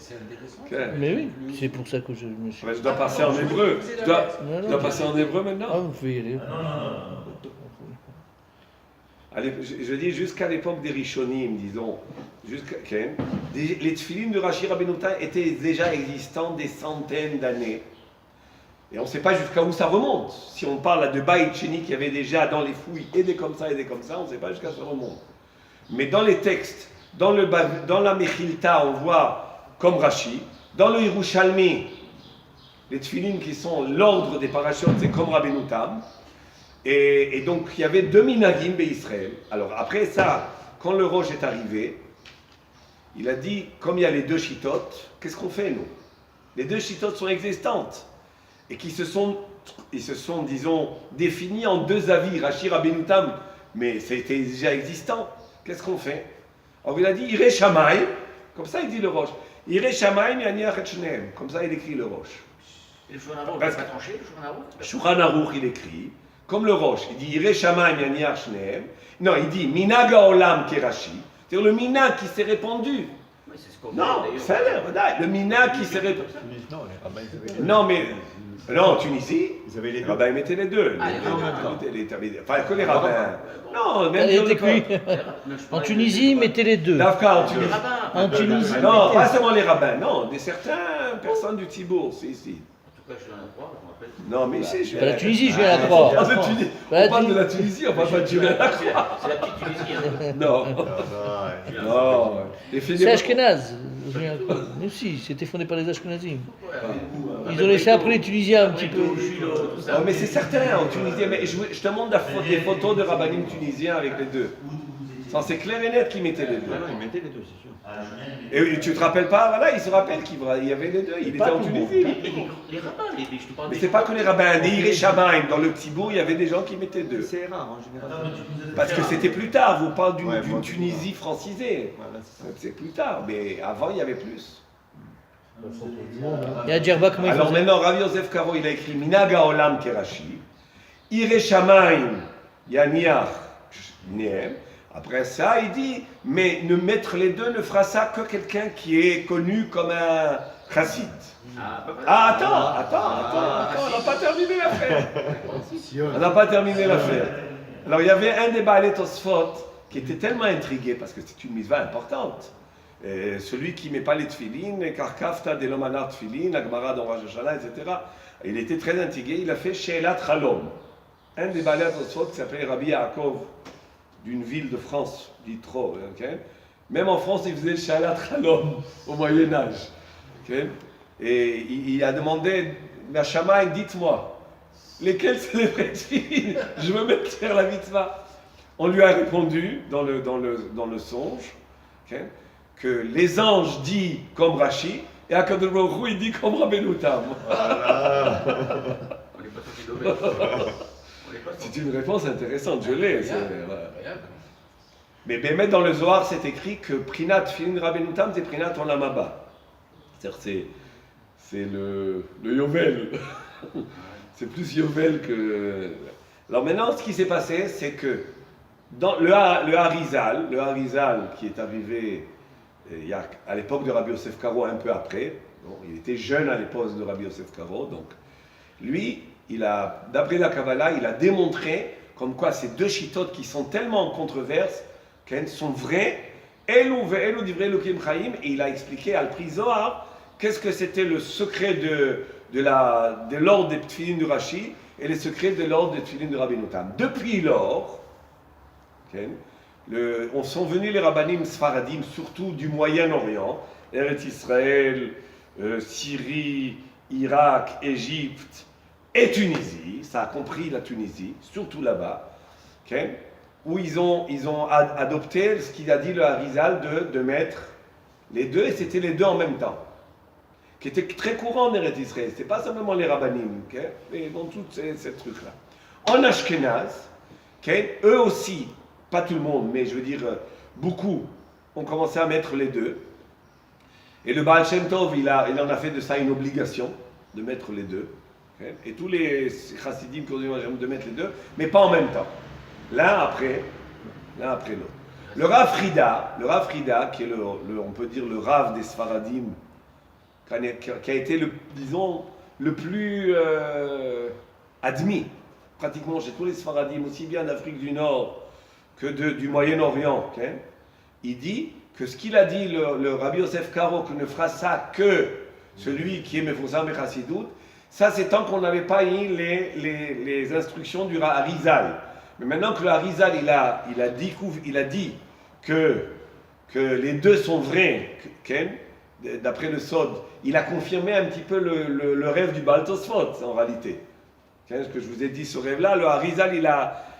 c'est intéressant. Okay. Mais oui, c'est pour ça que je me suis... Je dois passer en hébreu. Je dois passer en hébreu maintenant. Ah, vous pouvez y aller. Allez, je dis jusqu'à l'époque des Rishonim, disons, les tefilines de Rashi Rabbeinu Tam étaient déjà existants des centaines d'années. Et on ne sait pas jusqu'à où ça remonte. Si on parle de Baït Sheni qu'il y avait déjà dans les fouilles et des comme ça et des comme ça, on ne sait pas jusqu'à où ça remonte. Mais dans les textes, dans la Mechilta, on voit comme Rashi, dans le Yerushalmi, les tefilines qui sont l'ordre des parachutes, c'est comme Rabbeinu Tam. Et donc, il y avait 2 minagim Israël. Alors, après ça, quand le Rosh est arrivé, il a dit, comme il y a les 2 chitotes, qu'est-ce qu'on fait, nous? Les 2 chitotes sont existantes. Et ils se sont, disons, définis en 2 avis, Rashi Rabbeinu Tam, mais c'était déjà existant. Qu'est-ce qu'on fait? Alors, il a dit, Iré Shamaim, comme ça il dit le Rosh. Iré Shamaim yaniach et shneim, comme ça il écrit le Rosh. Et le Shulchan Aruch, il n'a pas tranché, le Shulchan Aruch? Shulchan Aruch, il écrit. Comme le Rosh, il dit Iré Shamaim yaniach shneim. Non, il dit Minag haolam kerashi. C'est-à-dire le minag qui s'est répandu. Oui, c'est ce qu'on Non, fait, c'est le minag qui s'est répandu. Non, les rabbins, ils avaient les deux. Non, mais. Non, en Tunisie, Ils avaient les les deux. rabbins mettaient les deux. Ah, les rabbins, Enfin, que les rabbins. Non, même Elle dans le était cuite. corps. En Tunisie, mettez les deux. Dafka en Les Tunisie. rabbins. En Tunisie, Non, mettez- pas seulement les rabbins, non, des certaines personnes du Tibour, c'est ici. En tout cas, je suis dans la croix, je me rappelle. Non, mais ici, je Bah, la Tunisie, je viens à la croix. On parle de Tunisie, Bah, on parle de Tunisie. la Tunisie, on parle pas de Tunisie. C'est la petite Tunisie. Hein. Non, non. Les filles C'est des- Ashkenaz. Je viens à la croix. Mais si, c'était fondé par les Ashkenazim. Ils ont laissé après les Tunisiens un petit peu. Oh, mais c'est certain, en Tunisie. Mais je te montre des photos de rabbinim tunisiens avec les deux. Ça, c'est clair et net qu'ils mettaient les deux. Ah non, ils mettaient les deux, c'est sûr. Et tu te rappelles pas, voilà, il se rappelle qu'il y avait les deux. Il était en Tunisie. Les rabbins, je te parle Mais des c'est pas que les rabbins, des Iré Shamaim, dans le petit bout, il y avait des gens qui mettaient deux. C'est rare en général. Parce que c'était plus tard, vous parlez d'une Ouais, d'une moi, Tunisie francisée. Voilà, c'est ça. C'est plus tard, mais avant il y avait plus. Et à Djerba, comment ils Alors faisaient? maintenant, Rav Yosef Karo, il a écrit Minaga Olam Kerashi, Iré Shamaim Yaniach Neem. Après ça, il dit, mais ne mettre les deux ne fera ça que quelqu'un qui est connu comme un chassid. Ah, attends, on n'a pas terminé l'affaire. On n'a pas terminé l'affaire. Alors il y avait un des Baalei Tosfot qui était tellement intrigué, parce que c'est une mitzvah importante. Celui qui ne met pas les tefilines, Karkafta de l'Omanar tefilin, la Gemara dans Rosh Hashanah, etc. Il était très intrigué, il a fait Sheelat Chalom. Un des Baalei Tosfot qui s'appelait Rabbi Yaakov, d'une ville de France, d'Itro. Okay? Même en France, il faisait le Sheelat Chalom au Moyen-Âge. Okay? Et il a demandé, la Shamaï, dites-moi, lesquels c'est les vrais tefilines? Je veux même faire la mitzvah. On lui a répondu dans le songe, okay, que les anges disent comme Rashi et Akadosh Baruch Hu, il dit comme Rabbeinu Tam. Voilà. On n'est pas sortis d'auberge. On n'est pas C'est sortis. une réponse intéressante, je l'ai. c'est- Incroyable. voilà. Incroyable. Mais Bémet dans le Zohar, c'est écrit que Prinat Tfilin Rabbeinu Tam, c'est Prinat Olam Haba. C'est-à-dire c'est le Yovel. C'est plus Yovel que... Alors maintenant, ce qui s'est passé, c'est que dans le Harizal qui est arrivé à l'époque de Rabbi Yosef Karo, un peu après, bon, il était jeune à l'époque de Rabbi Yosef Karo, donc lui, d'après la Kabbalah, il a démontré comme quoi ces deux chitotes qui sont tellement en controverse, qu'elles sont vraies, Elou ve'elou divrei Elokim Chaim, et il a expliqué à Pri Zohar qu'est-ce que c'était le secret de l'ordre des tefilines de Rashi et les secrets de l'ordre des tefilines de Rabbeinu Tam. Depuis lors, on sont venus les rabbanim sfaradim, surtout du Moyen-Orient, Eretz Israël, Syrie, Irak, Égypte et Tunisie, ça a compris la Tunisie, surtout là-bas, où ils ont adopté ce qu'il a dit le Harizal de mettre les deux, et c'était les deux en même temps, qui était très courant en Eretz Israël. C'est pas simplement les rabbanim, mais dans tous ces trucs-là. En Ashkenaz, eux aussi, pas tout le monde, mais je veux dire, beaucoup ont commencé à mettre les deux. Et le Baal Shem Tov, il en a fait de ça une obligation, de mettre les deux. Et tous les chassidim qui ont dit de mettre les deux, mais pas en même temps. L'un après l'autre. Le Rav Frida, qui est on peut dire le Rav des Sfaradim qui a été, disons, le plus admis, pratiquement chez tous les Sfaradim, aussi bien d'Afrique du Nord que du Moyen-Orient. Okay? Il dit que ce qu'il a dit, le Rabbi Yosef Karo, que ne fera ça que celui qui est Mefouzam et Chassidut, ça c'est tant qu'on n'avait pas eu les instructions du Harizal. Mais maintenant que le Harizal il a dit que les deux sont vrais, d'après le Sod, il a confirmé un petit peu le rêve du Baal Tosfot en réalité. Ce que je vous ai dit, ce rêve-là, le Harizal,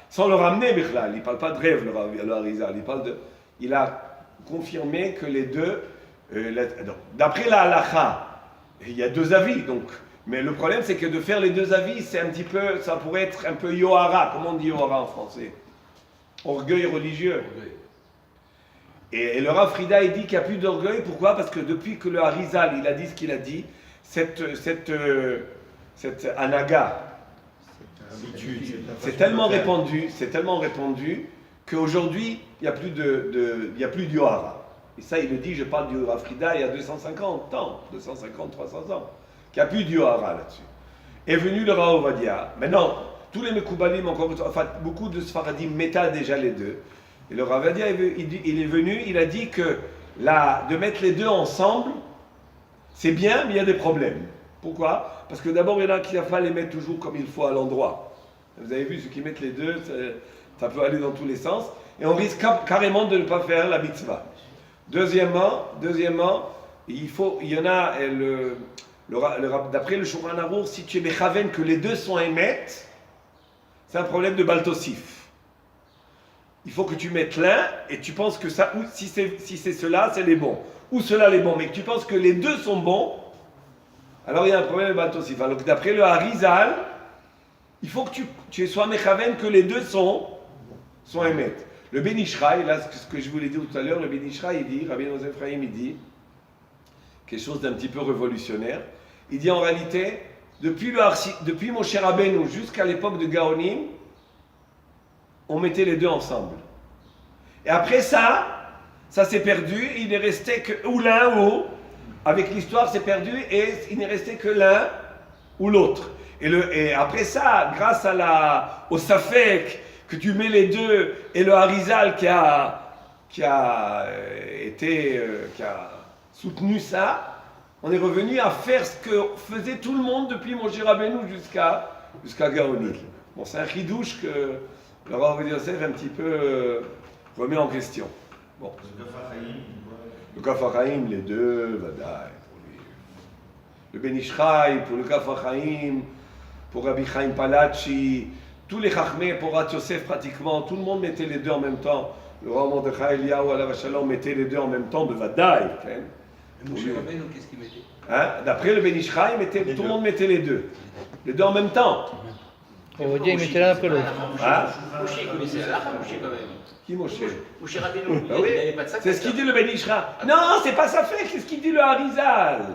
sans le ramener, il ne parle pas de rêve, le Harizal, il a confirmé que les deux, d'après la halacha, il y a deux avis, donc. Mais le problème, c'est que de faire les deux avis, c'est un petit peu, ça pourrait être un peu yohara. Comment on dit yohara en français? Orgueil religieux. Et le Rav Frida, il dit qu'il n'y a plus d'orgueil. Pourquoi? Parce que depuis que le Harizal, il a dit ce qu'il a dit, cette anaga, c'est tellement répandu qu'aujourd'hui, il n'y a plus de yohara. Et ça, il le dit, je parle du Rav Frida il y a 250 ans, 300 ans. Qu'il n'y a plus de yohara là-dessus. Est venu le Rav Ovadia. Maintenant, tous les Mekoubalim, enfin, beaucoup de Sfaradim mettaient déjà les deux. Et le Rav Ovadia, il est venu, il a dit que de mettre les deux ensemble, c'est bien, mais il y a des problèmes. Pourquoi? Parce que d'abord, il y en a qui ne savent pas les mettre toujours comme il faut à l'endroit. Vous avez vu, ceux qui mettent les deux, ça peut aller dans tous les sens. Et on risque carrément de ne pas faire la mitzvah. Deuxièmement, il y en a, d'après le Shulchan Aruch, si tu es mechaven que les deux sont émettes, c'est un problème de baltosif. Il faut que tu mettes l'un et tu penses que ça, ou si c'est cela, c'est les bons, ou cela les bons, mais que tu penses que les deux sont bons, alors il y a un problème de baltosif. Alors d'après le Harizal, il faut que tu sois mechaven que les deux sont émettes. Le Ben Ishraï, là ce que je vous l'ai dit tout à l'heure, le Ben Ishraï, il dit, Rabbi Nosef Ephraim, il dit quelque chose d'un petit peu révolutionnaire. Il dit en réalité, depuis Moshe Rabbeinu jusqu'à l'époque de Gaonim, on mettait les deux ensemble. Et après ça s'est perdu, il n'est resté que ou l'un ou, avec l'histoire c'est perdu, et il n'est resté que l'un ou l'autre. Et après ça, grâce au Safek, que tu mets les deux, et le Harizal qui a soutenu ça, on est revenu à faire ce que faisait tout le monde depuis Moshe Rabbeinu jusqu'à Gaonim. Bon, c'est un chidouche que le Rav Yosef un petit peu remet en question. Bon. Le Kaf HaChaim, les deux, Vadaï, pour lui. Le Ben Ishraï, pour le Kaf HaChaim, pour Rabbi Chaim Palachi, tous les Chachmei, pour Rav Yosef pratiquement, tout le monde mettait les deux en même temps. Le Rav Mordechai Eliyahu alav Shalom mettait les deux en même temps, de Vadaï. Moshe Rabbeinu, qu'est-ce qu'il mettait? D'après le Ben Ishraï, tout le monde mettait les deux en même temps. On va dire, il mettait l'un après l'autre. Moshe, il connaissait la Moshe quand même. Qui Moshe? Moshe Rabbeinu, Ah il oui. n'avait pas de sac. C'est ce qu'il dit le Ben Ishraï. Non, c'est pas ça fait, c'est ce qu'il dit le Harizal.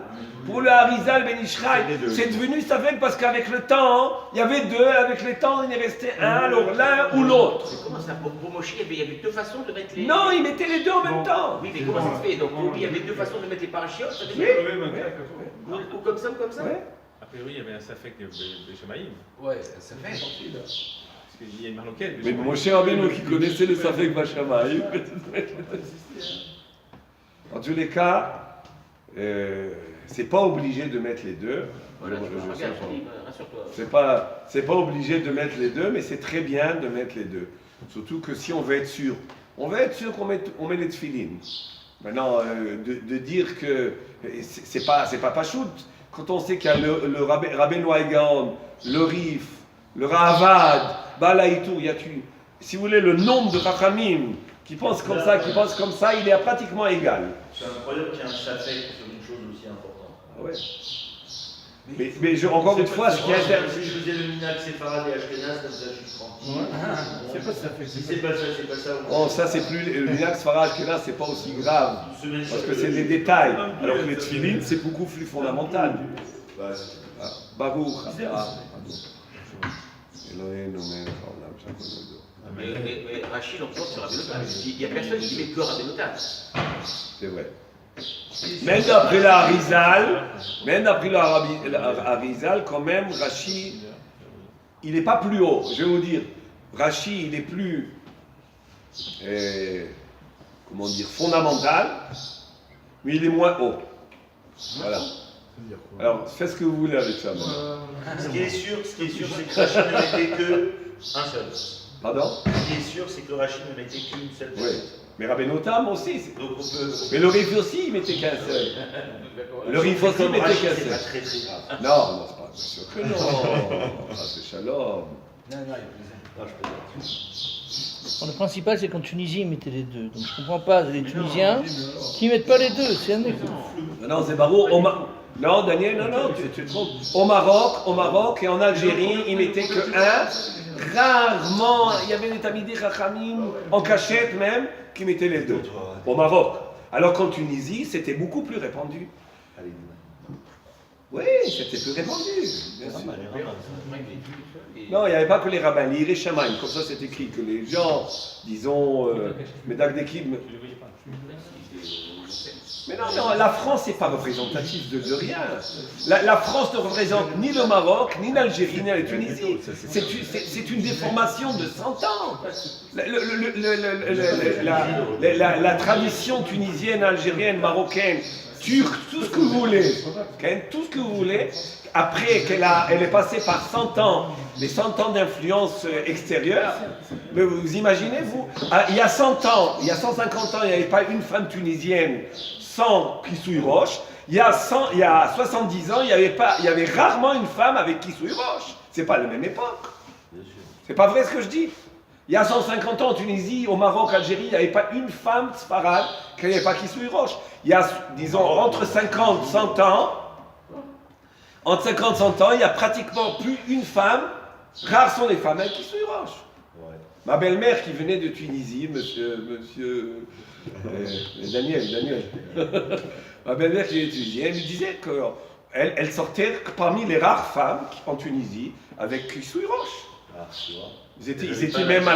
Pour le Harizal, Ben Ishraï, c'est devenu ça fait parce qu'avec le temps, il y avait deux, avec le temps, il est resté un, alors l'un ou l'autre. Mais comment ça? Pour Moshe, il y avait deux façons de mettre les... Non, il mettait les deux en même temps. Oui, mais comment ça se fait? Donc pour lui, il y avait deux façons de mettre les parachutes, ça Oui. ou comme ça ou comme ça? Ouais. A priori, il y avait un Safek de Shemaïm. Ouais, ça fait. Parce qu'il y a une marloquette. Mais Moshe Rabbeinu qui connaissait le Safek Bashamaï. En tous les cas, c'est pas obligé de mettre les deux. Voilà, Je sais regarde, pas. rassure-toi. C'est pas obligé de mettre les deux, mais c'est très bien de mettre les deux. Surtout que si on veut être sûr, qu'on met les tefilines. Maintenant, de dire que c'est pas pachout. Quand on sait qu'il y a le Rabbeinu Gaon, le Rif, le Ravad, Balaïtou, si vous voulez, le nombre de Chachamim qui pensent comme ça, il est pratiquement égal. C'est incroyable qu'il y ait un safek sur une chose aussi importante. Ah ouais. Mais encore une fois, ce qui est Si je faisais le minag séfarade et ashkenaz, comme ça je suis tranquille. C'est pas ça fait. Si c'est pas ça, c'est pas ça. Oh, ça c'est plus le minag sfarad que là, c'est pas aussi grave parce que c'est des détails. Alors que les tefilines, c'est beaucoup plus fondamental. Baruch. Mais Rachid, on pense sur Rabbeinu Tam. Il n'y a personne qui met que Rabbeinu Tam. C'est vrai. Même d'après la Harizal, quand même, Rashi, il n'est pas plus haut. Je vais vous dire, Rashi, il est plus, comment dire, fondamental, mais il est moins haut. Voilà. Alors, faites ce que vous voulez avec ça. Ce qui est sûr, c'est que Rachid ne mettait que un seul. Pardon? Ce qui est sûr, c'est que Rachid ne mettait qu'une seule Oui. personne. Mais Rabbi Notam aussi. Donc on peut. Mais le Rif aussi, il mettait qu'un seul. Le Rif aussi, il Comme mettait Rachid, qu'un c'est pas seul. très très grave. Non, c'est pas bien sûr que non. Ça, c'est shalom. Bon, le principal, c'est qu'en Tunisie, ils mettaient les deux. Donc je comprends pas les Tunisiens qui mettent pas les deux. C'est un exemple. Non, c'est barou. Non, Daniel, non, tu te trompes. Au Maroc et en Algérie, ils mettaient que un. Rarement, il y avait des Tamidei Chachamim, en cachette même, qui mettaient les deux. Au Maroc. Alors qu'en Tunisie, c'était beaucoup plus répandu. Oui, c'était plus répandu. Bien sûr. Non, il n'y avait pas que les rabbins, les Yerushalayim, comme ça c'est écrit, que les gens, disons, Médac d'équipe. Mais non, la France n'est pas représentative de rien. La France ne représente ni le Maroc, ni l'Algérie, ni la Tunisie. C'est une déformation de 100 ans. La tradition tunisienne, algérienne, marocaine, turque, tout ce que vous voulez, tout ce que vous voulez, après elle est passée par 100 ans, les 100 ans d'influence extérieure, mais vous imaginez, vous, il y a 100 ans, il y a 150 ans, il n'y avait pas une femme tunisienne sans Kisui Roche. Il y a 70 ans, il y avait rarement une femme avec Kisui Roche. C'est pas la même époque. C'est pas vrai ce que je dis. Il y a 150 ans en Tunisie, au Maroc, Algérie, il n'y avait pas une femme sfarade qui n'avait pas Kisui Roche. Il y a, disons, entre 50 et 100 ans, il n'y a pratiquement plus une femme. Rares sont les femmes avec Kisui Roche. Ouais. Ma belle-mère qui venait de Tunisie, monsieur Daniel. Ma belle-mère qui étudiait, elle me disait qu'elle sortait parmi les rares femmes en Tunisie avec Kisui Roche. Ah, tu vois. Ils étaient même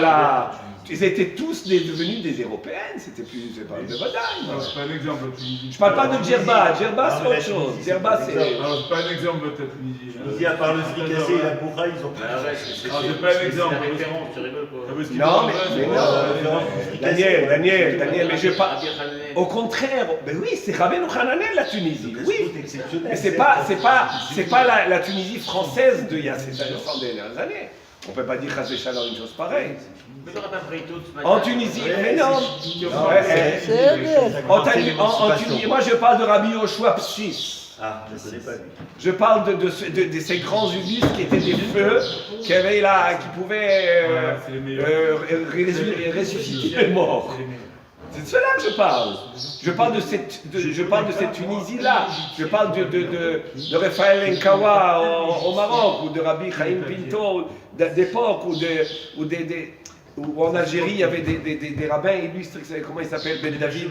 ils étaient tous devenus des Européennes, c'était pas de bataille. C'est pas un exemple de Tunisie. Je parle pas de Djerba, Djerba c'est autre chose. Djerba c'est. Alors c'est pas un exemple de Tunisie. Tunisie, à part le fricassé et la bourra, ils ont Ah ouais, c'est c'est pas un exemple. la référence, tu rigoles quoi. Non, mais non. Daniel, mais je parle. Au contraire, ben oui, c'est Rabbeinu Hananel la Tunisie. Oui, mais c'est pas la Tunisie française d'il y a ces 100 dernières années. On ne peut pas dire Chazé Shalom une chose pareille. Mais t'aurais pas pris tout ce matin. En Tunisie, mais non. En Tunisie, moi je parle de Rabbi Yoshua Psis. Ah, je ne connais pas lui. Je parle de ces grands ubis qui étaient des feux, qui pouvaient ressusciter les morts. C'est de cela que je parle. Je parle de cette Tunisie-là. Je parle de Raphaël Nkawa au Maroc, ou de Rabbi Chaim Pinto d'époque, ou en Algérie, il y avait des rabbins illustres, comment ils s'appellent, Ben David,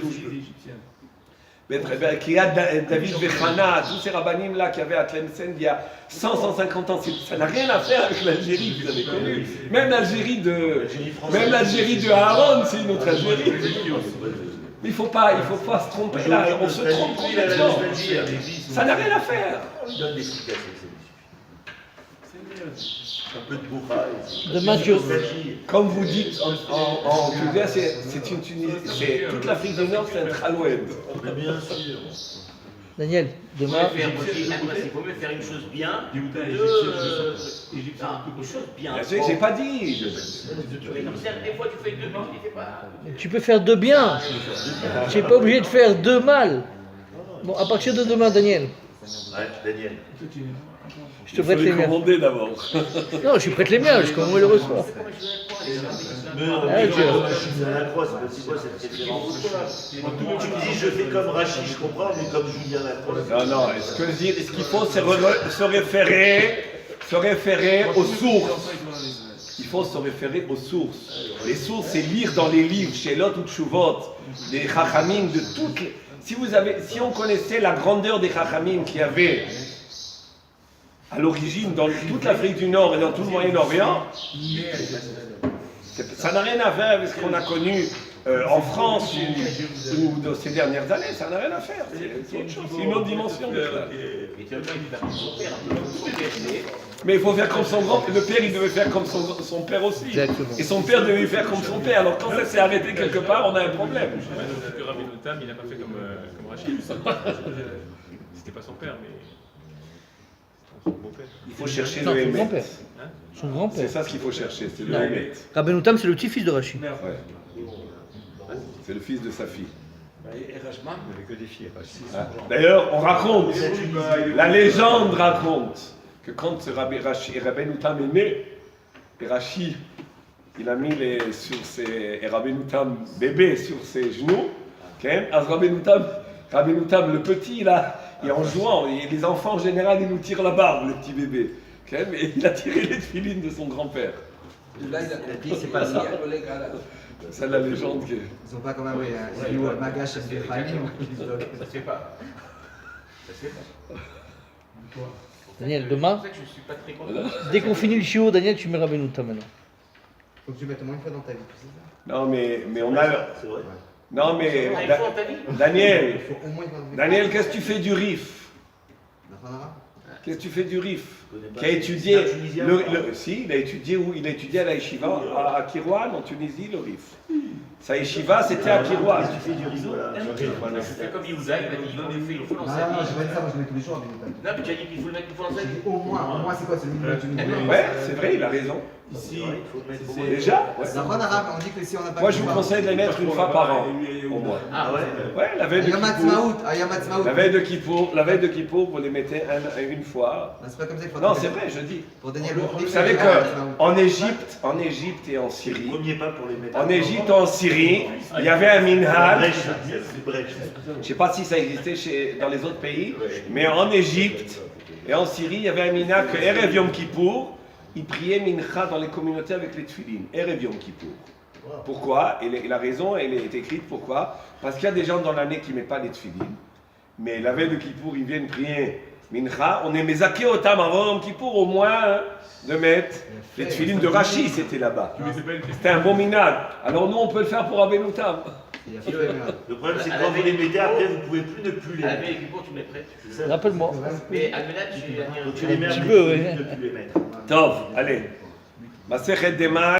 David Vechana, tous ces rabbinim-là qui avaient à Tlemcen il y a 100-150 ans, ça n'a rien à faire avec l'Algérie que vous avez connue. Même l'Algérie de Aaron, c'est une autre Algérie. Mais il faut pas se tromper là, on se trompe complètement. Ça n'a rien à faire. On lui donne des fricassés, c'est mieux. Un peu de bourra. Demain, Comme vous dites en Tunisie, c'est une Tunisie, c'est toute l'Afrique du Nord, c'est un Khaloued. Mais bien sûr. Daniel, demain. Il faut mieux faire une chose bien que une chose bien. J'ai pas dit. Des fois tu fais deux bien, tu fais pas. Tu peux faire deux bien. Tu n'es pas obligé de faire deux mal. Bon, à partir de demain, Daniel. Ouais, Daniel. Je te prête les miens. Commander d'abord. Non, je prête les miens, je commande le reçois. Mais tu machine à la croix, c'est quoi cette référence? Tu me dis, je fais comme Rachid, je comprends, mais comme Julien Lacroix. Non, ce qu'il faut, c'est se référer aux sources. Il faut se référer aux sources. Les sources, c'est lire dans les livres, chez Lot ou Tshuvot, des Chachamim, de toutes les... Si on connaissait la grandeur des Chachamim qu'il y avait à l'origine dans toute l'Afrique du Nord et dans tout le Moyen-Orient, ça n'a rien à faire avec ce qu'on a connu en France ou dans ces dernières années, ça n'a rien à faire. C'est autre chose, c'est une autre dimension. Et tu as pas envie de faire comme son père. Son père, c'est- Mais il faut faire comme son grand père. Le père, il devait faire comme son père aussi. Exactement. Et son père devait faire comme son père. Alors quand ça s'est arrêté quelque part, on a un problème. Peut-être que Rabbi Notam, il n'a pas fait comme Rachid. C'était pas son père, mais c'était son beau-père. Il faut chercher Non, le son Hémet. grand-père. Hein Son grand-père. C'est ça ce qu'il faut chercher, c'est le Non. Hémet. Rabbeinu Tam, c'est le petit-fils de Rachid. Ouais. C'est le fils de sa fille. Et Rachman, il n'y avait que des filles. Ah. D'ailleurs, on raconte, la légende raconte que quand Rabbeinu Tam est né, et Rachid, il a mis Rabbeinu Tam bébé sur ses genoux, okay? Rabbeinu Tam, le petit, là, et en jouant, et les enfants en général, ils nous tirent la barbe, le petit bébé. Okay? Mais il a tiré les filines de son grand-père. Là, il a compris, c'est pas ça. C'est la légende qui est. Ils ont pas quand même un Magash et des Khalim. Ça se fait pas. Ça se fait pas. Daniel, demain, C'est pour ça que je suis pas très content. dès qu'on finit le chiot, Daniel, tu mets Rabbeinu Tam maintenant. Faut que tu mettes au moins une fois dans ta vie, tu sais ça. Non, mais on a. C'est vrai. Non, mais. Ah, il faut en ta vie. Daniel, Il faut au moins une fois dans ta vie. Daniel, qu'est-ce que tu fais du RIF? D'accord. Qu'est-ce que tu fais du RIF? Je connais pas. Qui a étudié. C'est un Tunisien, Si, il a étudié où? Il a étudié à la Yeshiva, à Kirouan, en Tunisie, le RIF. Sa Yeshiva, c'était à Kirouan. Qu'est-ce que tu fais du riso là? Je fais comme Yehuda, il m'a dit il faut Non, lancer. non, j'ai pas dit ça, moi je mets tous les jours à Benoutam. Non, mais tu as dit qu'il faut le mettre une fois dans sa J'ai vie. dit au moins c'est quoi, c'est le minimum du minimum. Ouais, c'est vrai, il a raison. Ici, il faut le mettre au moins. Déjà? Ouais. Dans en arabe, on dit que si on n'a pas. Moi, je vous conseille de les mettre une fois par an, au moins. Ah ouais. Ouais, la veille de Ayam Kippour. Hatzmaout, Ayam Hatzmaout. La veille de Kippour, vous les mettez une fois. Non, c'est pas comme ça qu'il faut. Non, c'est vrai, je dis. Pour Daniel, Vous savez qu'en Égypte et en Syrie, Premier pas pour les mettre. en Égypte et en Syrie, il y avait un minhag. Brèche, c'est brèche. Je ne sais pas si ça existait dans les autres pays, mais en Égypte et en Syrie, il y avait un minhag que Erev Yom Kippour, ils priaient mincha dans les communautés avec les tefilines. Erev Yom Kippour. Pourquoi? Et la raison, elle est écrite pourquoi? Parce qu'il y a des gens dans l'année qui ne mettent pas les tefilines, mais la veille de Kippour, ils viennent prier mincha. On est mezaké otam avant Yom Kippour au moins de mettre les tefilines de Rashi, c'était là-bas. C'était un bon minhag. Alors nous, on peut le faire pour Rabbeinu Tam. Il a fait le Le problème, c'est que quand vous les mettez, après, vous ne pouvez plus ne plus les À la mettre. veille du cours, tu me les prêtes. Rappelle-moi. Mais Almena, tu as Donc tu les mets Un petit après, peu, vous ouais. pouvez plus ne plus les mettre. Tov, allez. Masechet Demar.